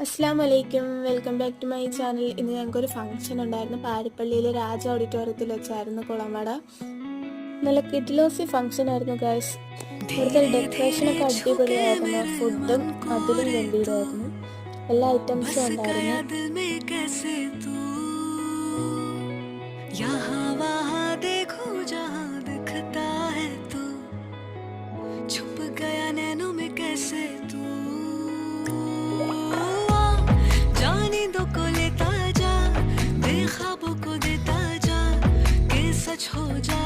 അസ്സാം വലൈക്കും, welcome back to my channel. ഇന്ന് ഞങ്ങൾക്കൊരു ഫംഗ്ഷൻ ഉണ്ടായിരുന്നു. പാരിപ്പള്ളിയിലെ രാജ ഓഡിറ്റോറിയത്തിൽ വെച്ചായിരുന്നു കുളമ്പട. നല്ല കിഡ്ലോസി ഫംഗ്ഷൻ ആയിരുന്നു ഗൈസ്. ഇവിടുത്തെ ഡെക്കറേഷനൊക്കെ അടിപൊളിയായിരുന്നു. ഫുഡും അതിലും ഗംഭീരമായിരുന്നു. എല്ലാ ഐറ്റംസും ഉണ്ടായിരുന്നു. हो जा